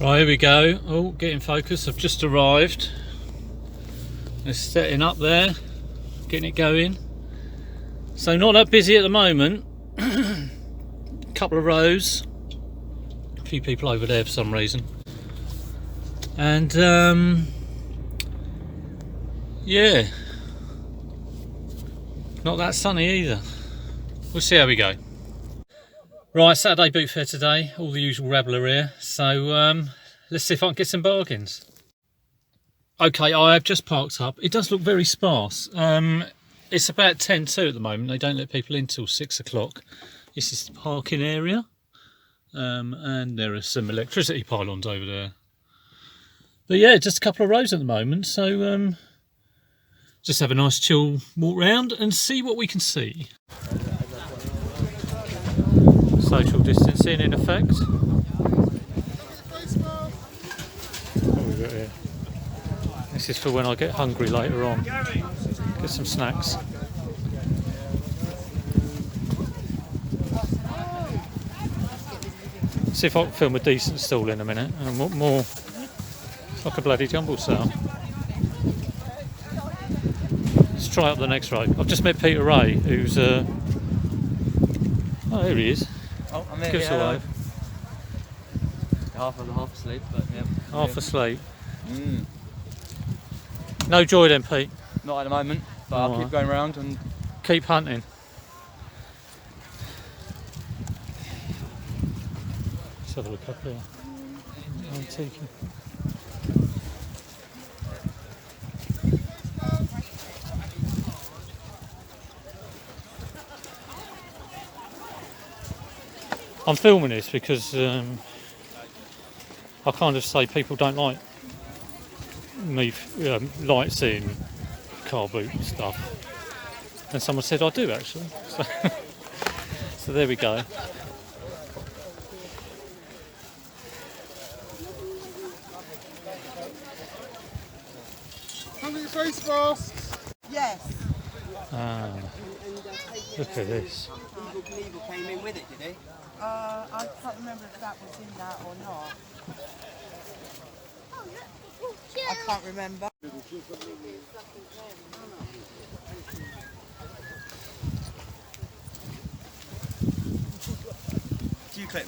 Right, here we go. Oh, getting focus. I've just arrived. It's setting up there, getting it going. So not that busy at the moment. Couple of rows. A few people over there for some reason. And yeah, not that sunny either. We'll see how we go. Right, Saturday boot fair today, all the usual rabble are here, so let's see if I can get some bargains. Okay, I have just parked up. It does look very sparse. It's about 10 to at the moment. They don't let people in till 6 o'clock. This is the parking area, and there are some electricity pylons over there. But yeah, just a couple of rows at the moment, so just have a nice chill walk round and see what we can see. Social distancing in effect. What have we got here? This is for when I get hungry later on. Get some snacks. See if I can film a decent stall in a minute. And what more? It's like a bloody jumble sale. Let's try up the next row. I've just met Peter Ray, who's oh, here he is. Oh, I'm here. Give us a wave. Half asleep, but yeah. Half asleep. No joy then, Pete? Not at the moment, but I'll keep going around and keep hunting. Let's have a look up here. Antique. I'm filming this because I kind of say people don't like me like seeing car boot stuff, and someone said I do actually. So there we go. Having face masks. Yes. Ah, look at this. Evil came in with it, did he? I can't remember if that was in that or not. I can't remember. Do you clip?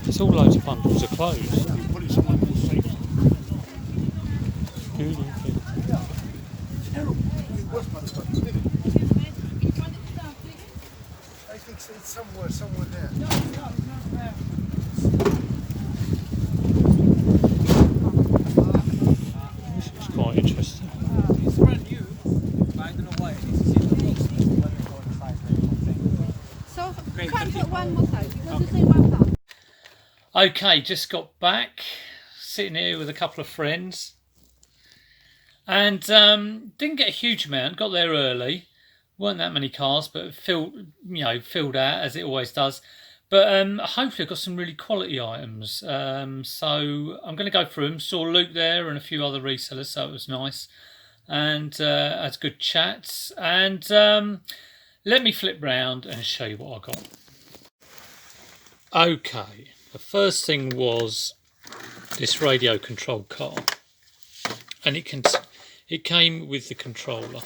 It's all loads of bundles of clothes. I think it's somewhere there. This is quite interesting. It's brand new, but I don't know why. So try and put one more size because you say 1 pound. Okay, just got back, sitting here with a couple of friends, and didn't get a huge amount. Got there early, weren't that many cars, but filled out as it always does. But hopefully, I got some really quality items. So I'm going to go through them. Saw Luke there and a few other resellers, so it was nice, and had good chats. And let me flip round and show you what I got. Okay. The first thing was this radio controlled car, and it came with the controller.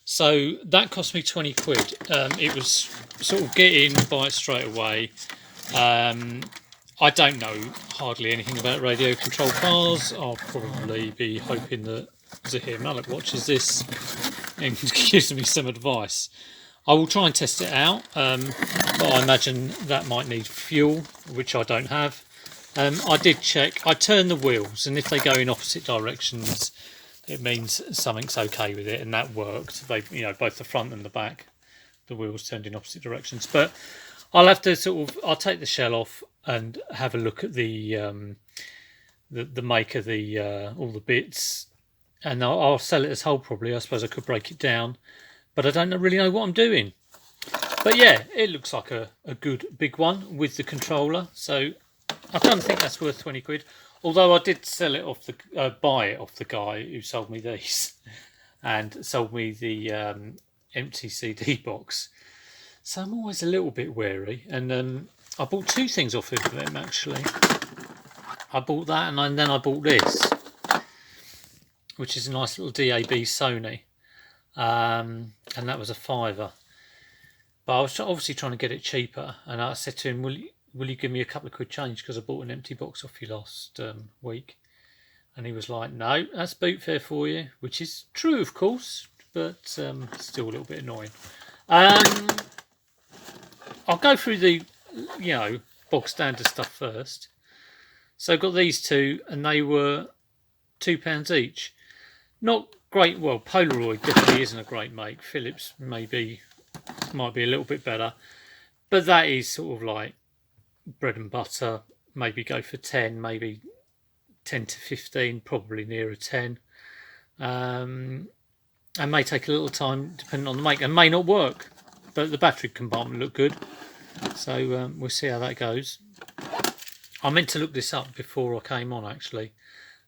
So that cost me 20 quid. It was sort of get in, buy it straight away. I don't know hardly anything about radio controlled cars. I'll probably be hoping that Zahir Malik watches this and gives me some advice. I will try and test it out, but I imagine that might need fuel, which I don't have. I did check. I turned the wheels, and if they go in opposite directions, it means something's okay with it, and that worked. They, both the front and the back, the wheels turned in opposite directions. But I'll have to I'll take the shell off and have a look at the make of all the bits, and I'll sell it as whole probably. I suppose I could break it down. But I don't really know what I'm doing. But yeah, it looks like a good big one with the controller. So I kind of think that's worth 20 quid. Although I did sell it off buy it off the guy who sold me these, and sold me the empty CD box. So I'm always a little bit wary. And I bought two things off of him actually. I bought that, and then I bought this, which is a nice little DAB Sony, and that was a £5. But I was obviously trying to get it cheaper, and I said to him, "Will you give me a couple of quid change because I bought an empty box off you last week?" And he was like, "No, that's boot fare for you," which is true, of course, but still a little bit annoying. I'll go through the bog standard stuff first. So I got these two, and they were £2 each. Not great. Well, Polaroid definitely isn't a great make. Philips might be a little bit better, but that is sort of like bread and butter. Maybe go for 10, maybe 10 to 15, probably nearer 10. And may take a little time depending on the make, and may not work, but the battery compartment looked good. So we'll see how that goes. I meant to look this up before I came on actually,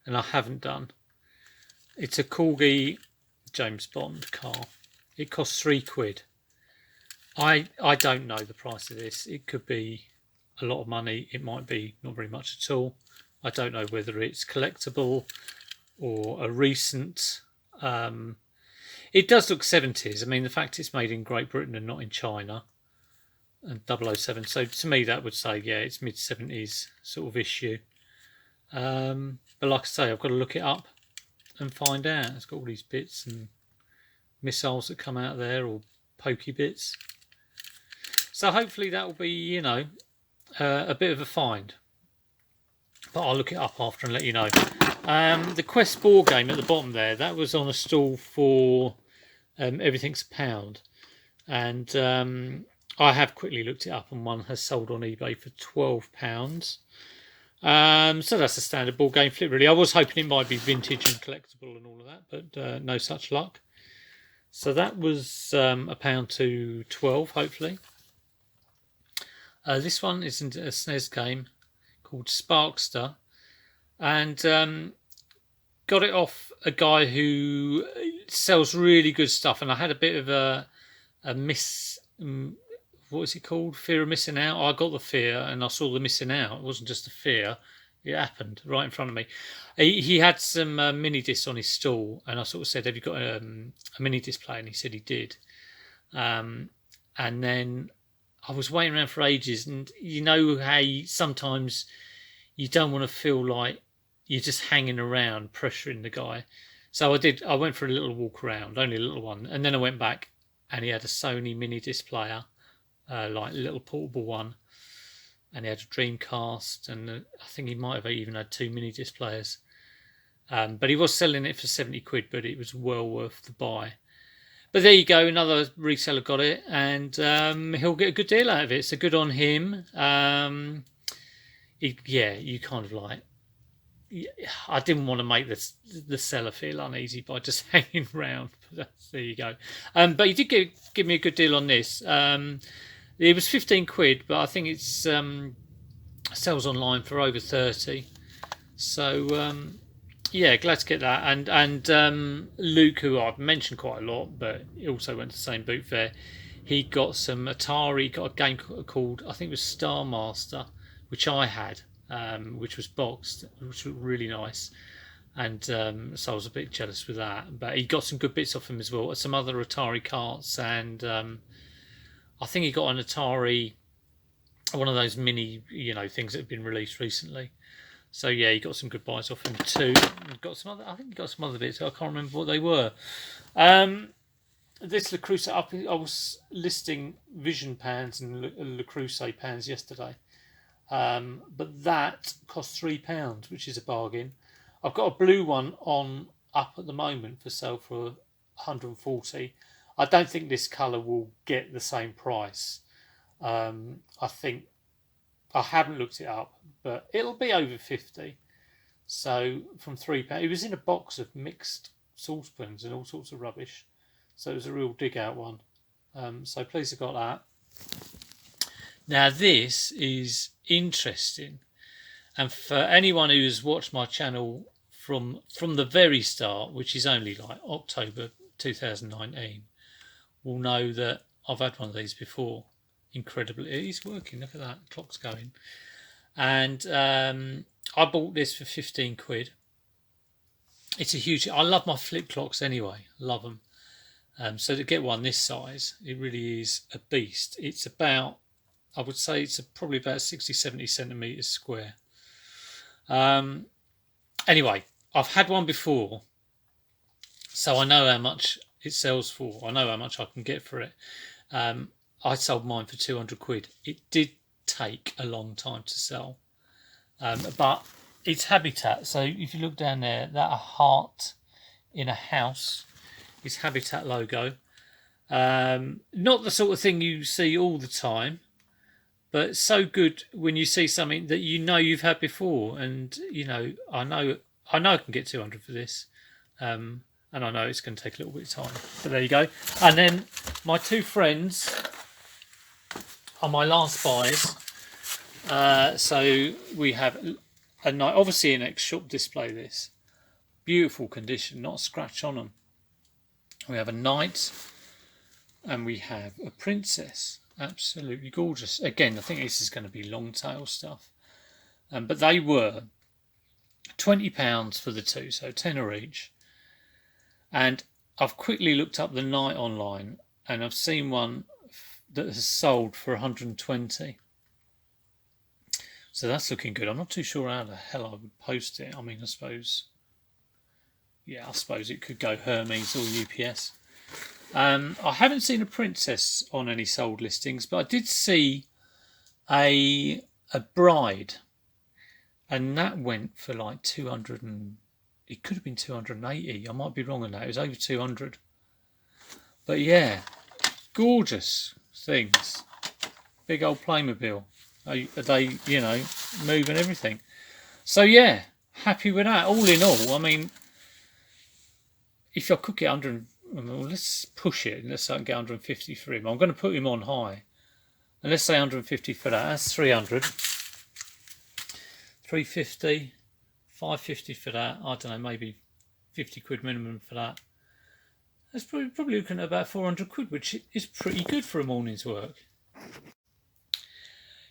and I haven't done. It's a Corgi James Bond car. It costs £3. I don't know the price of this. It could be a lot of money. It might be not very much at all. I don't know whether it's collectible or a recent. It does look 70s. I mean, the fact it's made in Great Britain and not in China, and 007. So to me, that would say, yeah, it's mid-70s sort of issue. But like I say, I've got to look it up and find out. It's got all these bits and missiles that come out of there, or pokey bits. So hopefully that will be, a bit of a find. But I'll look it up after and let you know. The Quest board game at the bottom there, that was on a stall for everything's £1. And I have quickly looked it up, and one has sold on eBay for £12. So that's a standard board game flip, really. I was hoping it might be vintage and collectible and all of that, but no such luck. So that was £1 to 12, hopefully. This one is a SNES game called Sparkster, and got it off a guy who sells really good stuff. And I had a bit of a what is it called? Fear of missing out. I got the fear, and I saw the missing out. It wasn't just a fear; it happened right in front of me. He had some mini discs on his stall, and I sort of said, "Have you got a mini disc player?" And he said he did. And then I was waiting around for ages, and you know how sometimes you don't want to feel like you're just hanging around, pressuring the guy. So I did. I went for a little walk around, only a little one, and then I went back, and he had a Sony mini disc player. Like a little portable one, and he had a Dreamcast, and I think he might have even had 2 mini disc players. But he was selling it for £70, but it was well worth the buy. But there you go, another reseller got it, and he'll get a good deal out of it. So good on him. You kind of like. I didn't want to make the seller feel uneasy by just hanging around. But there you go. But he did give me a good deal on this. It was £15, but I think it's sells online for over 30. So yeah, glad to get that. And Luke, who I've mentioned quite a lot, but he also went to the same boot fair. He got some Atari. He got a game called, I think it was Star Master, which I had, which was boxed, which was really nice. And so I was a bit jealous with that. But he got some good bits off him as well. Some other Atari carts, and I think he got an Atari, one of those mini, things that have been released recently. So yeah, he got some good buys off him too. Got some other, I think he got some other bits. I can't remember what they were. This Le Creuset up. I was listing Vision pans and Le Creuset pans yesterday, but that cost £3, which is a bargain. I've got a blue one on up at the moment for sale for 140. I don't think this colour will get the same price. I think I haven't looked it up, but it'll be over 50. So from £3, it was in a box of mixed saucepans and all sorts of rubbish. So it was a real dig out one. So pleased I got that. Now this is interesting. And for anyone who's watched my channel from the very start, which is only like October 2019, will know that I've had one of these before. Incredibly, it is working. Look at that, clock's going. And I bought this for 15 quid. It's a huge. I love my flip clocks anyway. Love them. So to get one this size, it really is a beast. It's about, I would say it's probably about 60-70 centimetres square. Anyway, I've had one before, so I know how much it sells for. I know how much I can get for it. I sold mine for 200 quid. It did take a long time to sell, but it's Habitat. So if you look down there, that a heart in a house is Habitat logo. Not the sort of thing you see all the time, but so good when you see something that you know you've had before. And you know, I know I can get 200 for this, and I know it's going to take a little bit of time. But there you go. And then my two friends are my last buys. So we have a night, obviously an ex-shop display. This beautiful condition, not a scratch on them. We have a knight, and we have a princess. Absolutely gorgeous. Again, I think this is going to be long tail stuff. But they were £20 for the two, so tenner each. And I've quickly looked up the knight online, and I've seen one that has sold for 120. So that's looking good. I'm not too sure how the hell I would post it. I mean, I suppose it could go Hermes or UPS. I haven't seen a princess on any sold listings, but I did see a bride, and that went for like 200 and it could have been 280. I might be wrong on that. It was over 200. But yeah, gorgeous things. Big old playmobil. Are they, you know, moving everything. So yeah, happy with that. All in all, I mean, if I could get 100, well, let's push it. Let's get 150 for him. I'm going to put him on high. And let's say 150 for that. That's 300. 350, 550 for that. I don't know, maybe 50 quid minimum for that. That's probably looking at about 400 quid, which is pretty good for a morning's work.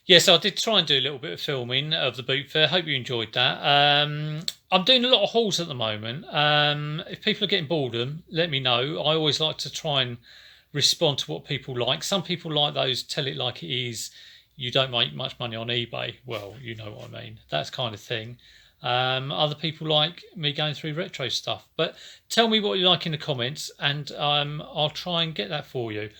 Yes, I did try and do a little bit of filming of the boot fair. Hope you enjoyed that. I'm doing a lot of hauls at the moment. If people are getting bored of them, let me know. I always like to try and respond to what people like. Some people like those tell it like it is, you don't make much money on eBay. Well, you know what I mean. That kind of thing. Other people like me going through retro stuff. But tell me what you like in the comments, and I'll try and get that for you.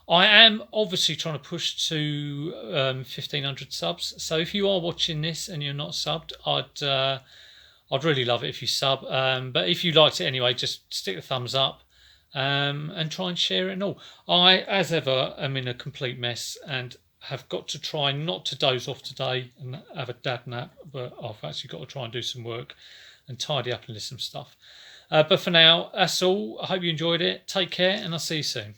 I am obviously trying to push to 1,500 subs. So if you are watching this and you're not subbed, I'd really love it if you sub. But if you liked it anyway, just stick a thumbs up and try and share it and all. I, as ever, am in a complete mess and have got to try not to doze off today and have a dad nap. But I've actually got to try and do some work and tidy up and list some stuff. But for now, that's all. I hope you enjoyed it. Take care, and I'll see you soon.